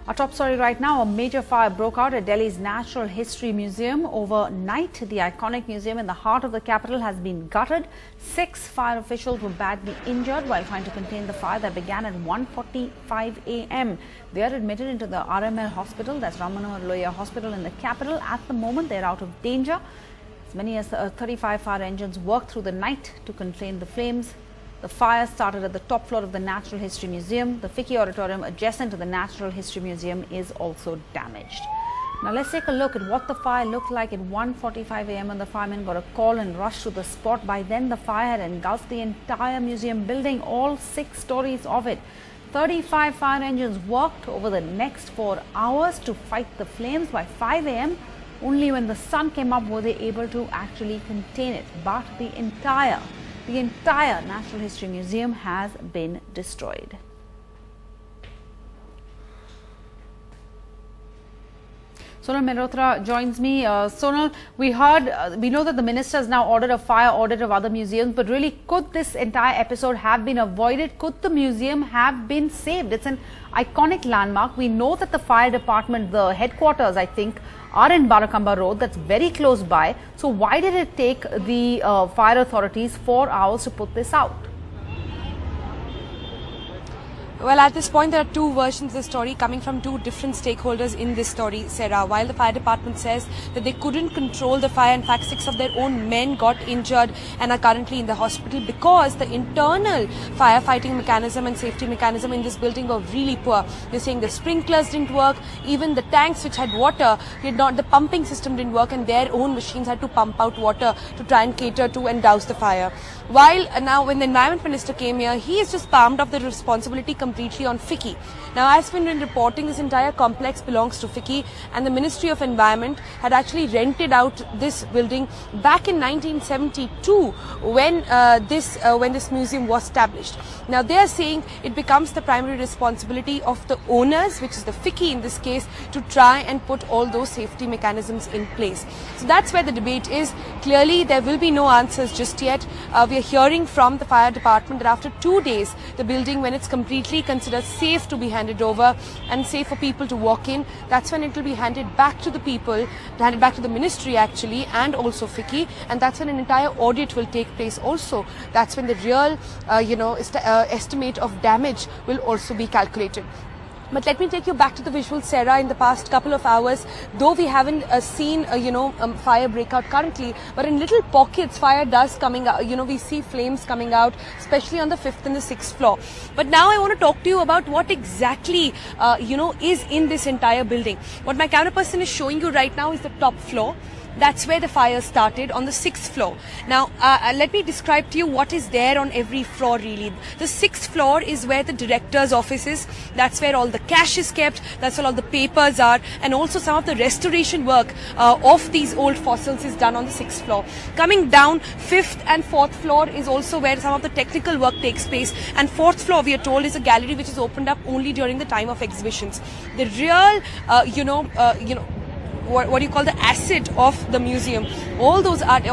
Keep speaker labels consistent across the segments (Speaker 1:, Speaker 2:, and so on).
Speaker 1: Our top story right now, a major fire broke out at Delhi's Natural History Museum. Overnight, the iconic museum in the heart of the capital has been gutted. 6 fire officials were badly injured while trying to contain the fire that began at 1:45 a.m. They are admitted into the RML hospital, that's Ram Manohar Lohia Hospital in the capital. At the moment, they are out of danger. As many as 35 fire engines worked through the night to contain the flames. The fire started at the top floor of the Natural History Museum. The FICCI auditorium adjacent to the Natural History Museum is also damaged. Now let's take a look at what the fire looked like at 1:45 a.m. when the firemen got a call and rushed to the spot. By then, the fire had engulfed the entire museum building, all 6 stories of it. 35 fire engines worked over the next 4 hours to fight the flames. By 5 a.m., only when the sun came up were they able to actually contain it. But the entire Natural History Museum has been destroyed. Sonal Mehrotra joins me. Sonal, we know that the minister has now ordered a fire audit of other museums, but really, could this entire episode have been avoided? Could the museum have been saved? It's an iconic landmark. We know that the fire department, the headquarters, I think, are in Barakamba Road. That's very close by. So why did it take the fire authorities 4 hours to put this out?
Speaker 2: Well, at this point, there are 2 versions of the story coming from 2 different stakeholders in this story, Sarah. While the fire department says that they couldn't control the fire, in fact, 6 of their own men got injured and are currently in the hospital because the internal firefighting mechanism and safety mechanism in this building were really poor. They're saying the sprinklers didn't work, even the tanks which had water, the pumping system didn't work, and their own machines had to pump out water to try and cater to and douse the fire. While now, when the Environment Minister came here, he has just palmed off the responsibility completely on FICCI. Now, as we've been reporting, this entire complex belongs to FICCI, and the Ministry of Environment had actually rented out this building back in 1972 when this museum was established. Now, they are saying it becomes the primary responsibility of the owners, which is the FICCI in this case, to try and put all those safety mechanisms in place. So that's where the debate is. Clearly, there will be no answers just yet. We are hearing from the fire department that after 2 days, the building, when it's completely considered safe to be handed over and safe for people to walk in, that's when it will be handed back to the people, handed back to the ministry actually, and also FICCI, and that's when an entire audit will take place also. That's when the real, estimate of damage will also be calculated. But let me take you back to the visuals, Sarah. In the past couple of hours, though we haven't seen, fire breakout currently, but in little pockets, fire does coming out. We see flames coming out, especially on the 5th and the 6th floor. But now I want to talk to you about what exactly, is in this entire building. What my camera person is showing you right now is the top floor. That's where the fire started, on the 6th floor. Now, let me describe to you what is there on every floor really. The 6th floor is where the director's office is. That's where all the cash is kept. That's where all the papers are. And also some of the restoration work of these old fossils is done on the 6th floor. Coming down, 5th and 4th floor is also where some of the technical work takes place. And 4th floor, we are told, is a gallery which is opened up only during the time of exhibitions. The real, what do you call the asset of the museum, all those arts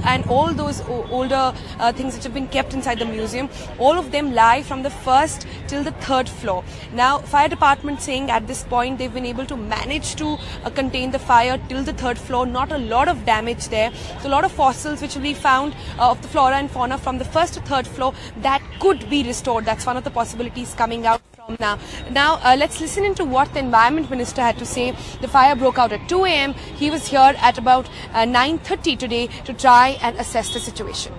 Speaker 2: and all those older things which have been kept inside the museum, all of them lie from the 1st till the 3rd floor. Now, fire department saying at this point they've been able to manage to contain the fire till the 3rd floor. Not a lot of damage there. So a lot of fossils which will be found of the flora and fauna from the 1st to 3rd floor that could be restored. That's one of the possibilities coming out from now. Now, let's listen into what the Environment Minister had to say. The fire broke out at 2 a.m. He was here at about 9:30 today to try and assess the situation.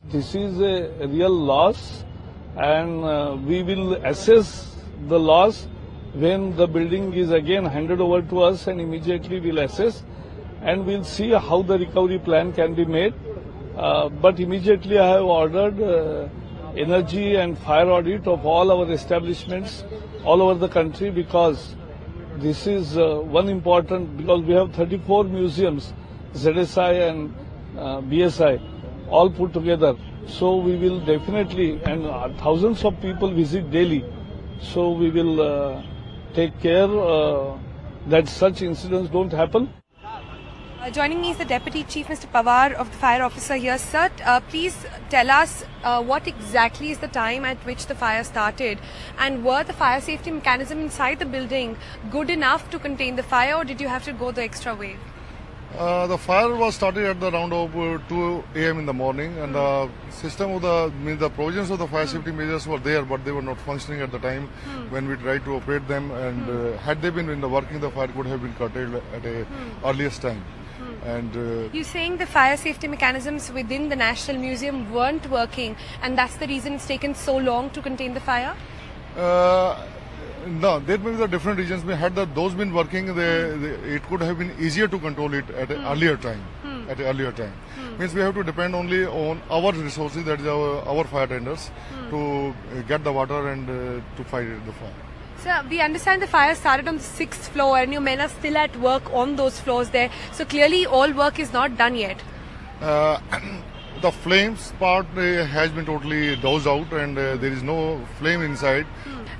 Speaker 3: This is a real loss, and we will assess the loss when the building is again handed over to us, and immediately we'll assess and we'll see how the recovery plan can be made. But immediately I have ordered energy and fire audit of all our establishments all over the country, because this is one important, because we have 34 museums, ZSI and BSI, all put together. So we will definitely, and thousands of people visit daily, so we will take care that such incidents don't happen.
Speaker 2: Joining me is the Deputy Chief, Mr. Pawar, of the Fire Officer here. Sir, please tell us what exactly is the time at which the fire started, and were the fire safety mechanism inside the building good enough to contain the fire, or did you have to go the extra way?
Speaker 4: The fire was started at the around of 2 a.m. in the morning, and the system of the provisions of the fire safety measures were there, but they were not functioning at the time when we tried to operate them. And had they been in the working, the fire could have been curtailed at a earliest time. And
Speaker 2: you're saying the fire safety mechanisms within the National Museum weren't working, and that's the reason it's taken so long to contain the fire?
Speaker 4: No, there may be the different reasons. Had those been working, it could have been easier to control it at an earlier time. At an earlier time, means we have to depend only on our resources, that is our fire tenders, to get the water and to fight the fire.
Speaker 2: Sir, we understand the fire started on the 6th floor, and your men are still at work on those floors there. So clearly, all work is not done yet.
Speaker 4: The flames part has been totally doused out, and there is no flame inside.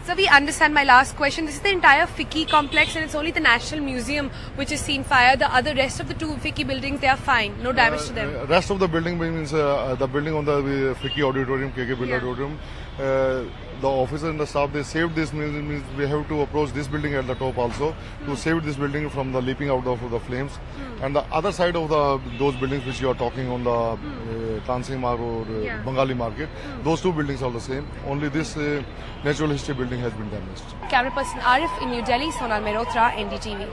Speaker 2: So we understand. My last question, this is the entire FICCI complex, and it's only the National Museum which has seen fire. The rest of the two FICCI buildings, they are fine, no damage to them.
Speaker 4: Rest of the building means the building on the FICCI auditorium, KK Bill auditorium, the officers and the staff, they saved this, means we have to approach this building at the top also to save this building from the leaping out of the flames. And the other side of those buildings which you are talking on the Tansing Marg or Bengali Market, those two buildings are the same. Only this natural history building has been damaged.
Speaker 2: Camera person Arif in New Delhi, Sonal Mehrotra, NDTV.